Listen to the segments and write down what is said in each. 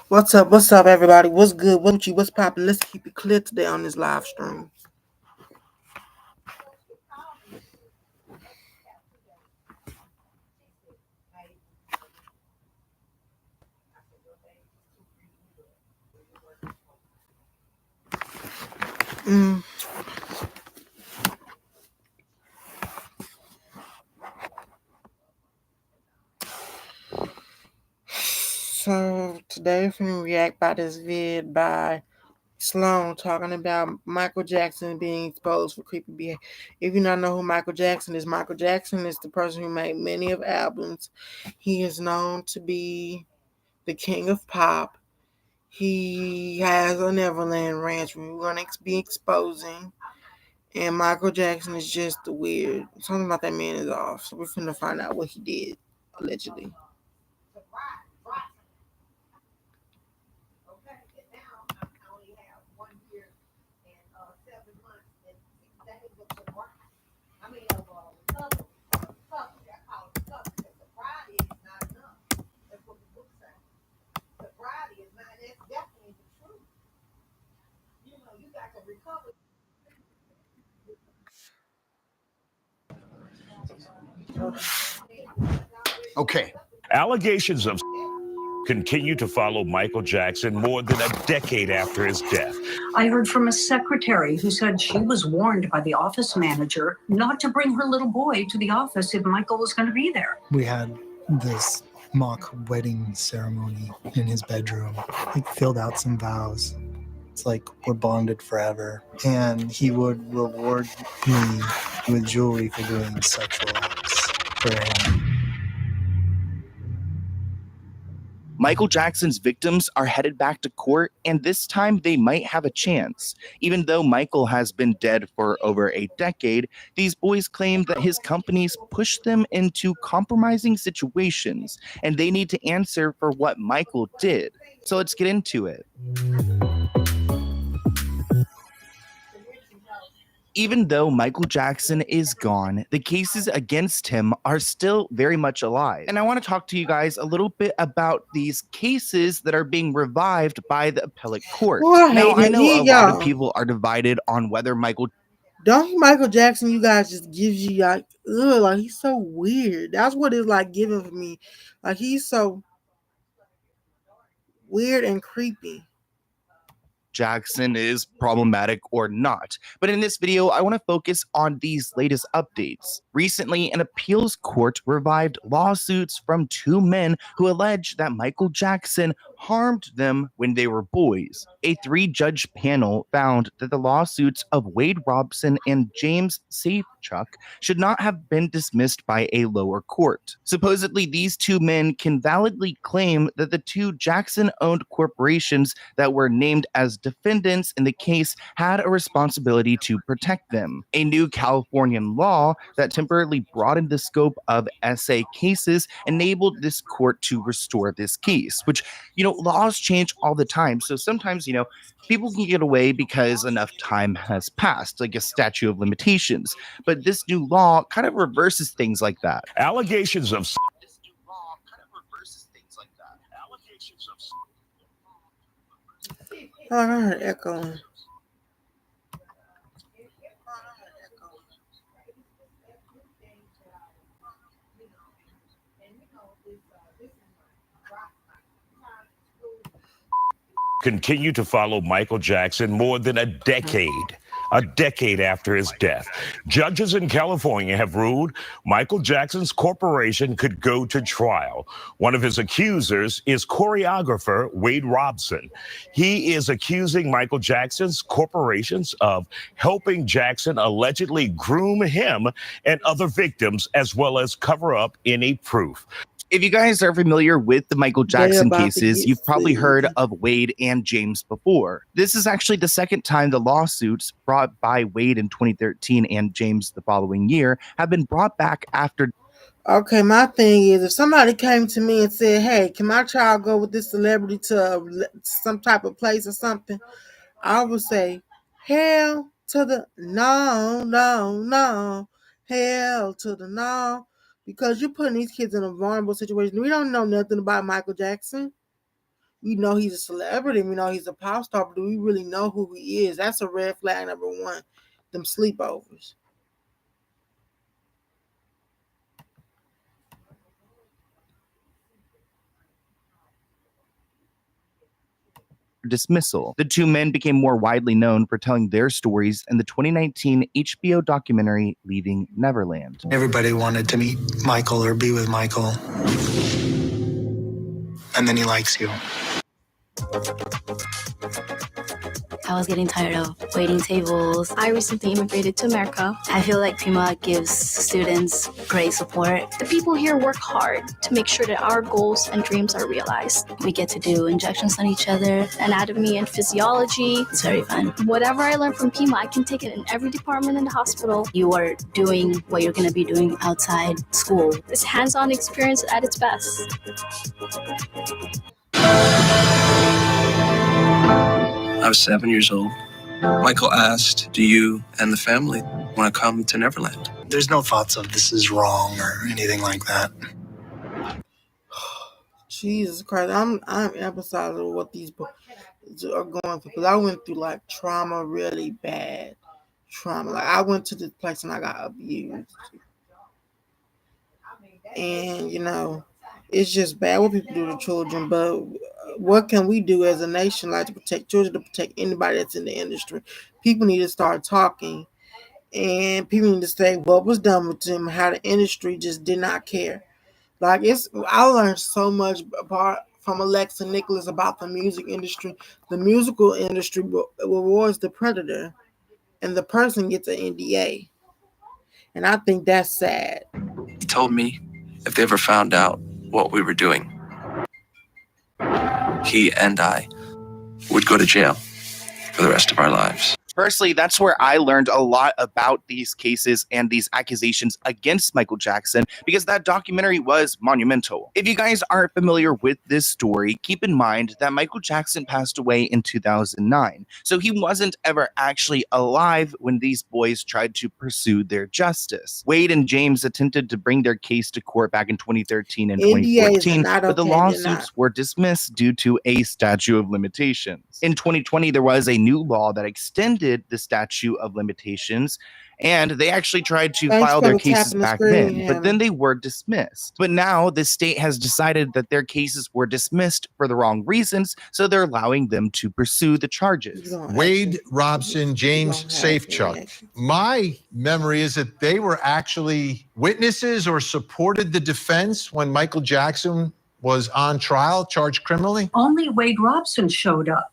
What's up? What's up, everybody? What's good? What's you? What's poppin'? Let's keep it clear today on this live stream. Mm. So today we're gonna react by this vid by Sloan talking about Michael Jackson being exposed for creepy behavior. If you not know who Michael Jackson is the person who made many of albums. He is known to be the king of pop. He has a Neverland Ranch we're gonna be exposing. And Michael Jackson is just weird. Something about that man is off. So we're finna find out what he did, allegedly. Okay. Allegations of continue to follow Michael Jackson more than a decade after his death. I heard from a secretary who said she was warned by the office manager not to bring her little boy to the office if Michael was going to be there. We had this mock wedding ceremony in his bedroom. He filled out some vows. It's like we're bonded forever. And he would reward me with jewelry for doing sexual acts for him. Michael Jackson's victims are headed back to court, and this time they might have a chance. Even though Michael has been dead for over a decade, these boys claim that his companies pushed them into compromising situations, and they need to answer for what Michael did. So let's get into it. Even though Michael Jackson is gone, the cases against him are still very much alive. And I want to talk to you guys a little bit about these cases that are being revived by the appellate court. Now, I know a lot of people are divided on whether Michael Jackson, you guys, just gives you like, ugh, like he's so weird. That's what it's like giving for me. Like he's so weird and creepy. Jackson is problematic or not. But in this video, I want to focus on these latest updates. Recently, an appeals court revived lawsuits from two men who allege that Michael Jackson harmed them when they were boys. A three-judge panel found that the lawsuits of Wade Robson and James Safechuck should not have been dismissed by a lower court. Supposedly, these two men can validly claim that the two Jackson-owned corporations that were named as defendants in the case had a responsibility to protect them. A new Californian law that temporarily broadened the scope of SA cases enabled this court to restore this case, which, laws change all the time. So sometimes, people can get away because enough time has passed, like a statute of limitations. But this new law kind of reverses things like that. Allegations of Oh, I heard echoing. continue to follow Michael Jackson more than a decade after his death. Judges in California have ruled Michael Jackson's corporation could go to trial. One of his accusers is choreographer Wade Robson. He is accusing Michael Jackson's corporations of helping Jackson allegedly groom him and other victims, as well as cover up any proof. If you guys are familiar with the Michael Jackson cases, you've probably heard of Wade and James before. This is actually the second time the lawsuits brought by Wade in 2013 and James the following year have been brought back after. Okay, my thing is, if somebody came to me and said, hey, can my child go with this celebrity to some type of place or something, I would say, hell to the no, hell to the no. Because you're putting these kids in a vulnerable situation. We don't know nothing about Michael Jackson. We know he's a celebrity. We know he's a pop star, but do we really know who he is? That's a red flag number one. Them sleepovers. Dismissal. The two men became more widely known for telling their stories in the 2019 HBO documentary Leaving Neverland. Everybody wanted to meet Michael or be with Michael. And then he likes you. I was getting tired of waiting tables. I recently immigrated to America. I feel like Pima gives students great support. The people here work hard to make sure that our goals and dreams are realized. We get to do injections on each other. Anatomy and physiology. It's very fun. Whatever I learned from Pima, I can take it in every department in the hospital. You are doing what you're going to be doing outside school. It's hands-on experience at its best. I was 7 years old. Michael asked, do you and the family want to come to Neverland? There's no thoughts of this is wrong or anything like that. Jesus Christ, I'm emphasizing what these boys are going through, because I went through like trauma, really bad trauma. Like I went to this place and I got abused, and you know, it's just bad what people do to children. But what can we do as a nation, like, to protect children, to protect anybody that's in the industry? People need to start talking, and people need to say what was done with them, how the industry just did not care. Like, I learned so much from Alexa Nicholas about the music industry. The musical industry rewards the predator, and the person gets an NDA. And I think that's sad. He told me if they ever found out what we were doing, he and I would go to jail for the rest of our lives. Personally, that's where I learned a lot about these cases and these accusations against Michael Jackson, because that documentary was monumental. If you guys aren't familiar with this story, keep in mind that Michael Jackson passed away in 2009. So he wasn't ever actually alive when these boys tried to pursue their justice. Wade and James attempted to bring their case to court back in 2013 and 2014, but the lawsuits were dismissed due to a statute of limitations. In 2020, there was a new law that extended the statute of limitations, and they actually tried to file their cases back then, but then they were dismissed. But now the state has decided that their cases were dismissed for the wrong reasons, so they're allowing them to pursue the charges. Wade Robson, James Safechuck. My memory is that they were actually witnesses or supported the defense when Michael Jackson was on trial, charged criminally. Only Wade Robson showed up,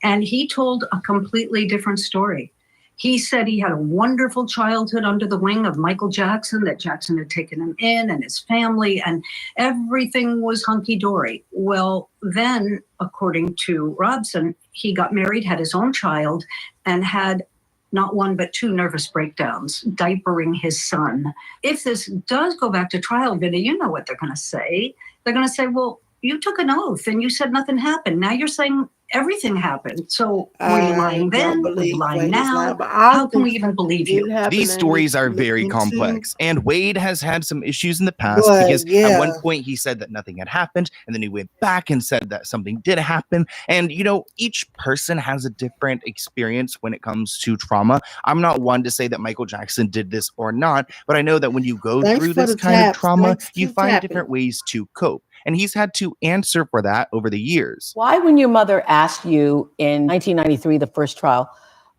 and he told a completely different story. He said he had a wonderful childhood under the wing of Michael Jackson, that Jackson had taken him in and his family, and everything was hunky-dory. Well, then, according to Robson, he got married, had his own child, and had not one but two nervous breakdowns, diapering his son. If this does go back to trial, Vinny, you know what they're going to say. They're going to say, well, you took an oath and you said nothing happened. Now you're saying everything happened. So were you lying then? Were you lying now? How can we even believe you? These stories are very complex, and Wade has had some issues in the past because at one point he said that nothing had happened, and then he went back and said that something did happen. And you know, each person has a different experience when it comes to trauma. I'm not one to say that Michael Jackson did this or not, but I know that when you go through this kind of trauma, you find different ways to cope. And he's had to answer for that over the years. Why, when your mother asked you in 1993, the first trial,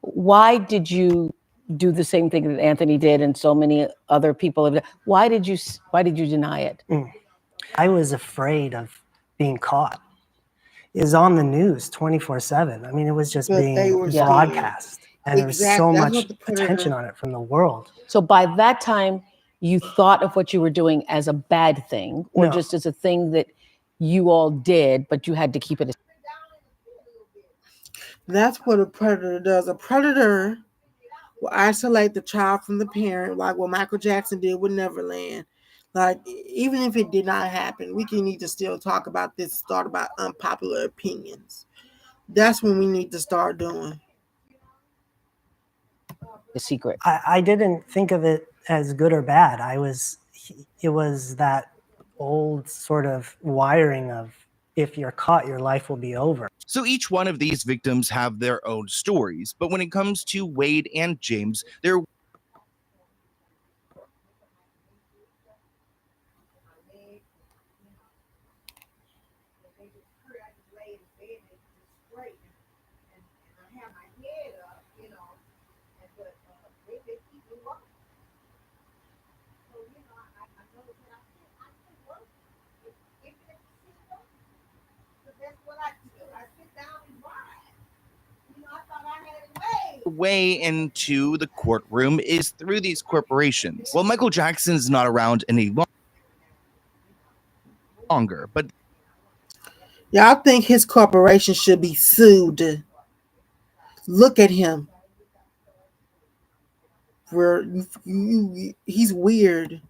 why did you do the same thing that Anthony did and so many other people have done? Why did you deny it? I was afraid of being caught. It was on the news 24/7. I mean, it was just being broadcast. And there was so much attention on it from the world. So by that time, you thought of what you were doing as a bad thing, or just as a thing that you all did, but you had to keep it. That's what a predator does. A predator will isolate the child from the parent, like what Michael Jackson did with Neverland. Like, even if it did not happen, we need to still talk about this, start about unpopular opinions. That's when we need to start doing. The secret. I didn't think of it as good or bad. It was that old sort of wiring of if you're caught, your life will be over. So each one of these victims have their own stories, but when it comes to Wade and James, they're way into the courtroom is through these corporations. Well, Michael Jackson's not around any longer, but y'all think his corporation should be sued. Look at him. He's weird.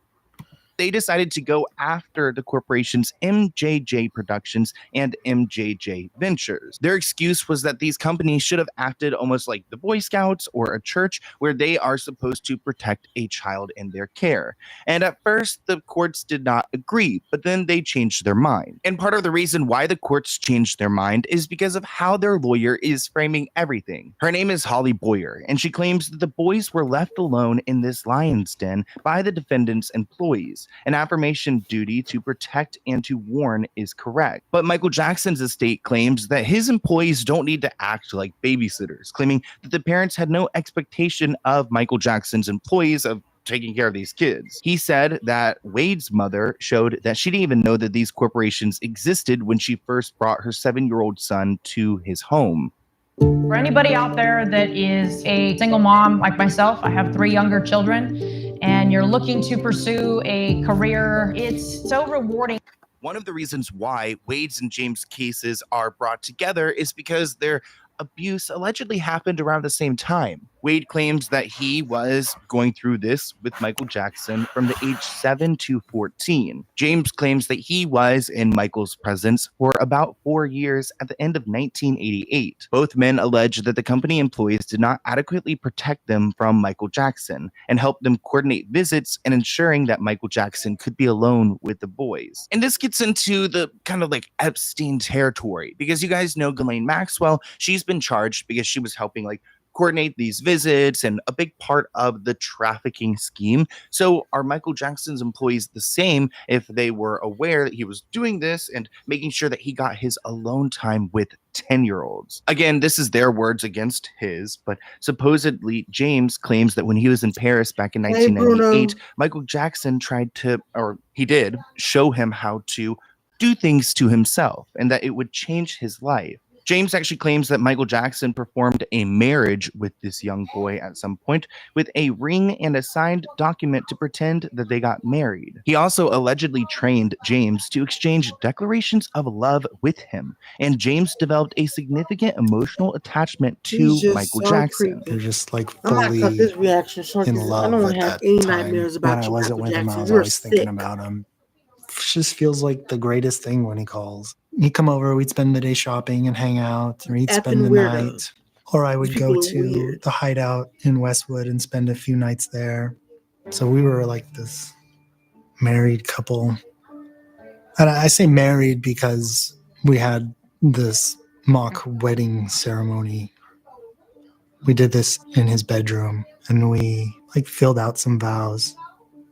they decided to go after the corporation's MJJ Productions and MJJ Ventures. Their excuse was that these companies should have acted almost like the Boy Scouts or a church where they are supposed to protect a child in their care. And at first, the courts did not agree, but then they changed their mind. And part of the reason why the courts changed their mind is because of how their lawyer is framing everything. Her name is Holly Boyer, and she claims that the boys were left alone in this lion's den by the defendant's employees. An affirmation duty to protect and to warn is correct. But Michael Jackson's estate claims that his employees don't need to act like babysitters, claiming that the parents had no expectation of Michael Jackson's employees of taking care of these kids. He said that Wade's mother showed that she didn't even know that these corporations existed when she first brought her 7-year-old son to his home. For anybody out there that is a single mom like myself, I have 3 younger children, and you're looking to pursue a career, it's so rewarding. One of the reasons why Wade's and James' cases are brought together is because their abuse allegedly happened around the same time. Wade claims that he was going through this with Michael Jackson from the age 7 to 14. James claims that he was in Michael's presence for about 4 years at the end of 1988. Both men allege that the company employees did not adequately protect them from Michael Jackson and help them coordinate visits and ensuring that Michael Jackson could be alone with the boys. And this gets into the kind of like Epstein territory, because you guys know Ghislaine Maxwell, she's been charged because she was helping like coordinate these visits and a big part of the trafficking scheme. So are Michael Jackson's employees the same if they were aware that he was doing this and making sure that he got his alone time with 10-year-olds? Again, this is their words against his, but supposedly James claims that when he was in Paris back in 1998, Michael Jackson tried to, or he did, show him how to do things to himself and that it would change his life. James actually claims that Michael Jackson performed a marriage with this young boy at some point with a ring and a signed document to pretend that they got married. He also allegedly trained James to exchange declarations of love with him, and James developed a significant emotional attachment to Michael Jackson. They're just like I'm not fully cut this reaction short. in 'Cause love I don't at have that any time. nightmares When about I you, wasn't Michael with him, I Jackson. was You're always thinking sick. about him. It just feels like the greatest thing when he calls. He'd come over, we'd spend the day shopping and hang out, or he'd spend the night. Or I would go to the hideout in Westwood and spend a few nights there. So we were like this married couple. And I say married because we had this mock wedding ceremony. We did this in his bedroom and we like filled out some vows.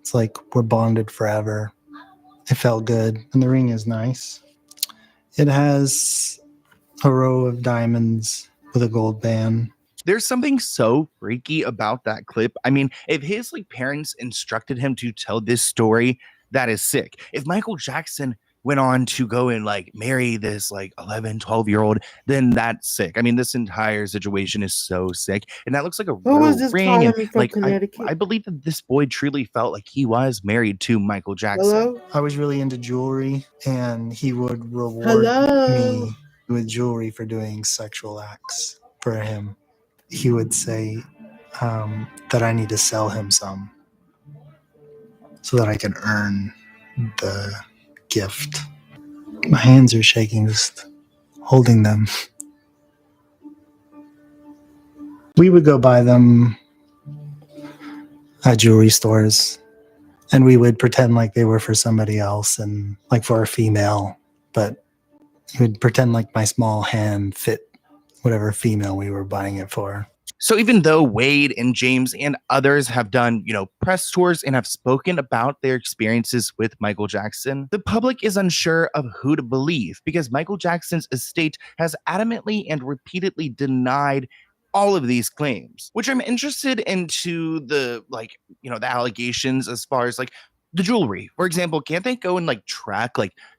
It's like we're bonded forever. It felt good. And the ring is nice. It has a row of diamonds with a gold band. There's something so freaky about that clip. I mean, if his like parents instructed him to tell this story, that is sick. If Michael Jackson went on to go and like marry this like 11, 12-year-old, then that's sick. I mean, this entire situation is so sick. And that looks like a real ring. And, like, I believe that this boy truly felt like he was married to Michael Jackson. Hello? I was really into jewelry, and he would reward me with jewelry for doing sexual acts for him. He would say that I need to sell him some so that I can earn the gift. My hands are shaking just holding them. We would go buy them at jewelry stores, and we would pretend like they were for somebody else and like for a female, but He would pretend like my small hand fit whatever female we were buying it for. So even though Wade and James and others have done, press tours and have spoken about their experiences with Michael Jackson, the public is unsure of who to believe because Michael Jackson's estate has adamantly and repeatedly denied all of these claims, which I'm interested into the allegations as far as the jewelry. For example, can't they go and track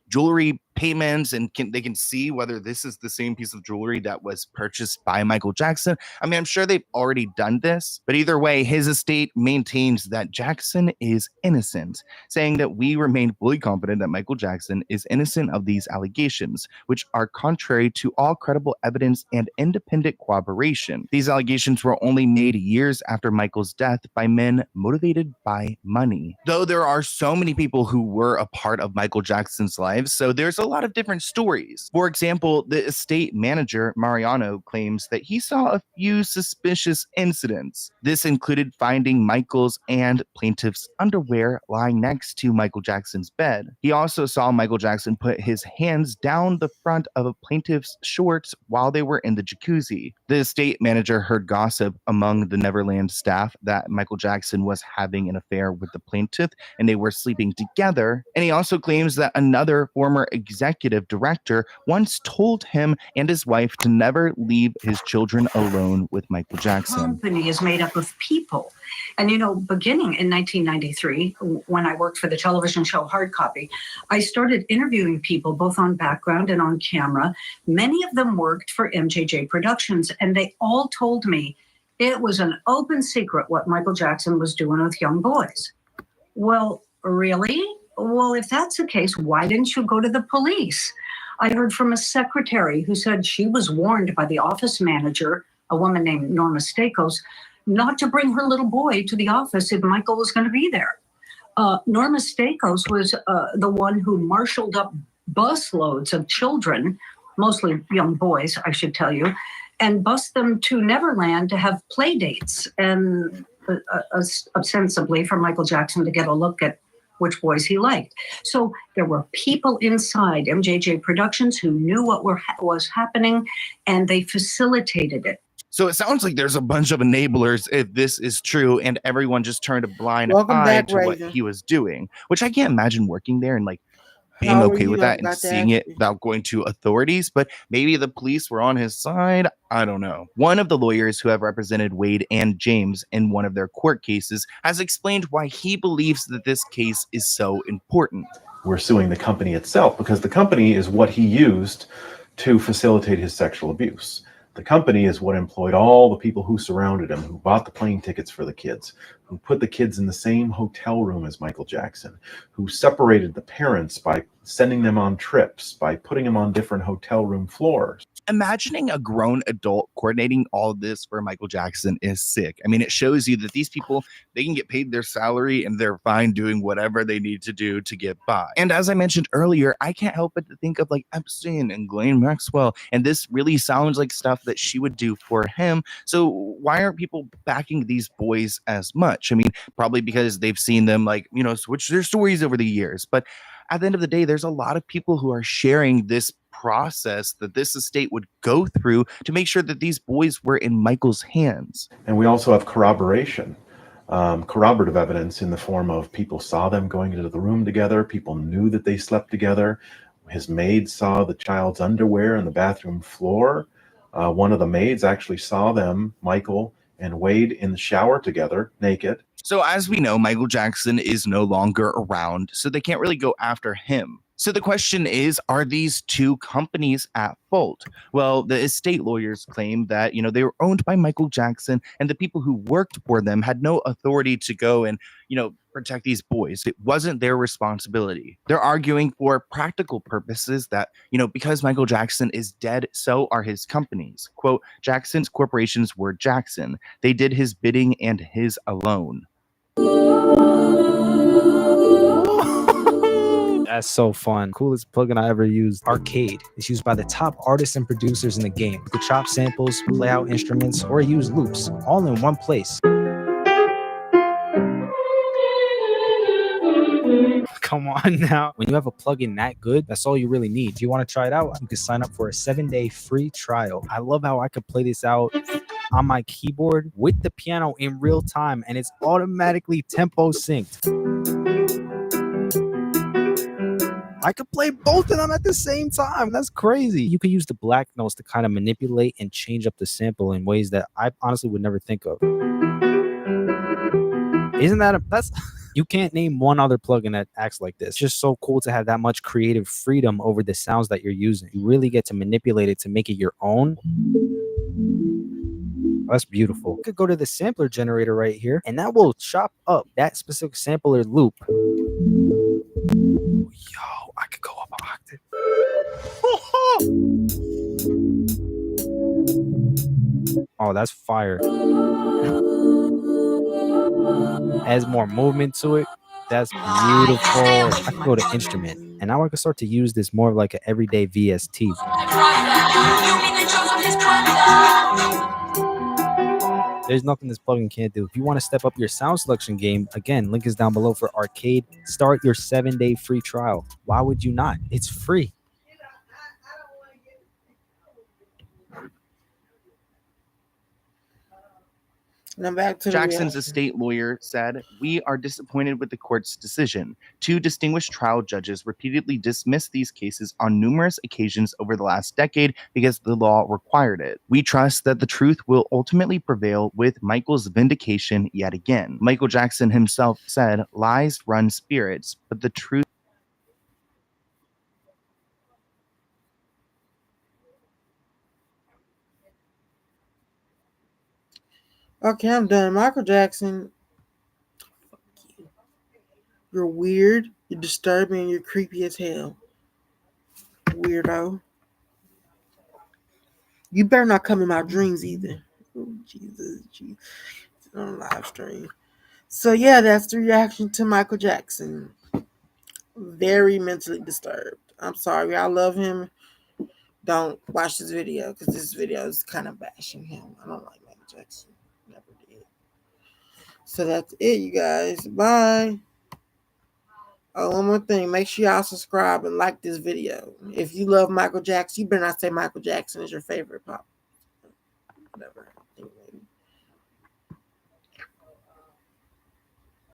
jewelry payments and they can see whether this is the same piece of jewelry that was purchased by Michael Jackson? I mean, I'm sure they've already done this, but either way, his estate maintains that Jackson is innocent, saying that we remain fully confident that Michael Jackson is innocent of these allegations, which are contrary to all credible evidence and independent corroboration. These allegations were only made years after Michael's death by men motivated by money. Though there are so many people who were a part of Michael Jackson's life, so there's a lot of different stories. For example, the estate manager, Mariano, claims that he saw a few suspicious incidents. This included finding Michael's and plaintiff's underwear lying next to Michael Jackson's bed. He also saw Michael Jackson put his hands down the front of a plaintiff's shorts while they were in the jacuzzi. The estate manager heard gossip among the Neverland staff that Michael Jackson was having an affair with the plaintiff and they were sleeping together. And he also claims that another former executive director once told him and his wife to never leave his children alone with Michael Jackson. The company is made up of people. And, beginning in 1993, when I worked for the television show Hard Copy, I started interviewing people both on background and on camera. Many of them worked for MJJ Productions, and they all told me it was an open secret what Michael Jackson was doing with young boys. Well, really? Well, if that's the case, why didn't you go to the police? I heard from a secretary who said she was warned by the office manager, a woman named Norma Stakos, not to bring her little boy to the office if Michael was going to be there. Norma Stakos was the one who marshaled up busloads of children, mostly young boys, I should tell you, and bussed them to Neverland to have play dates and ostensibly for Michael Jackson to get a look at which boys he liked. So there were people inside MJJ Productions who knew what was happening, and they facilitated it. So it sounds like there's a bunch of enablers if this is true, and everyone just turned a blind eye to what he was doing, which I can't imagine working there and being okay with that and seeing it without going to authorities, but maybe the police were on his side. I don't know. One of the lawyers who have represented Wade and James in one of their court cases has explained why he believes that this case is so important. We're suing the company itself because the company is what he used to facilitate his sexual abuse. The company is what employed all the people who surrounded him, who bought the plane tickets for the kids, who put the kids in the same hotel room as Michael Jackson, who separated the parents by sending them on trips, by putting them on different hotel room floors. Imagining a grown adult coordinating all of this for Michael Jackson is sick. I mean, it shows you that these people, they can get paid their salary and they're fine doing whatever they need to do to get by. And as I mentioned earlier, I can't help but to think of Epstein and Ghislaine Maxwell, and this really sounds like stuff that she would do for him. So why aren't people backing these boys as much? I mean, probably because they've seen them switch their stories over the years. But at the end of the day, there's a lot of people who are sharing this process that this estate would go through to make sure that these boys were in Michael's hands. And we also have corroboration, corroborative evidence in the form of people saw them going into the room together. People knew that they slept together. His maid saw the child's underwear on the bathroom floor. One of the maids actually saw them, Michael and Wade, in the shower together, naked. So as we know, Michael Jackson is no longer around, so they can't really go after him. So the question is, are these two companies at fault? Well, the estate lawyers claim that, they were owned by Michael Jackson and the people who worked for them had no authority to go and, protect these boys. It wasn't their responsibility. They're arguing for practical purposes that, because Michael Jackson is dead, so are his companies. Quote, Jackson's corporations were Jackson. They did his bidding and his alone. That's so fun. Coolest plugin I ever used. Arcade. It's used by the top artists and producers in the game. You could chop samples, play out instruments, or use loops, all in one place. Come on now. When you have a plugin that good, that's all you really need. If you want to try it out, you can sign up for a 7-day free trial. I love how I could play this out on my keyboard with the piano in real time, and it's automatically tempo synced. I could play both of them at the same time. That's crazy. You could use the black notes to kind of manipulate and change up the sample in ways that I honestly would never think of. Isn't that that's you can't name one other plugin that acts like this. It's just so cool to have that much creative freedom over the sounds that you're using. You really get to manipulate it to make it your own. That's beautiful. You could go to the sampler generator right here, and that will chop up that specific sampler loop. Yo, I could go up an octave. Oh, that's fire. Adds more movement to it. That's beautiful. I can go to instrument, and now I can start to use this more like an everyday VST. There's nothing this plugin can't do. If you want to step up your sound selection game, again, link is down below for Arcade. Start your 7-day free trial. Why would you not? It's free. Now back to Jackson's estate lawyer said, "We are disappointed with the court's decision. 2 distinguished trial judges repeatedly dismissed these cases on numerous occasions over the last decade because the law required it. We trust that the truth will ultimately prevail with Michael's vindication yet again." Michael Jackson himself said, "Lies run spirits, but the truth..." Okay, I'm done. Michael Jackson, fuck you. You're weird, you're disturbing, and you're creepy as hell. Weirdo. You better not come in my dreams either. Oh, Jesus. On live stream. So yeah, that's the reaction to Michael Jackson. Very mentally disturbed. I'm sorry. I love him. Don't watch this video because this video is kind of bashing him. I don't like Michael Jackson. Never did. So that's it, you guys. Bye. Oh, one more thing. Make sure y'all subscribe and like this video. If you love Michael Jackson, you better not say Michael Jackson is your favorite pop. Whatever.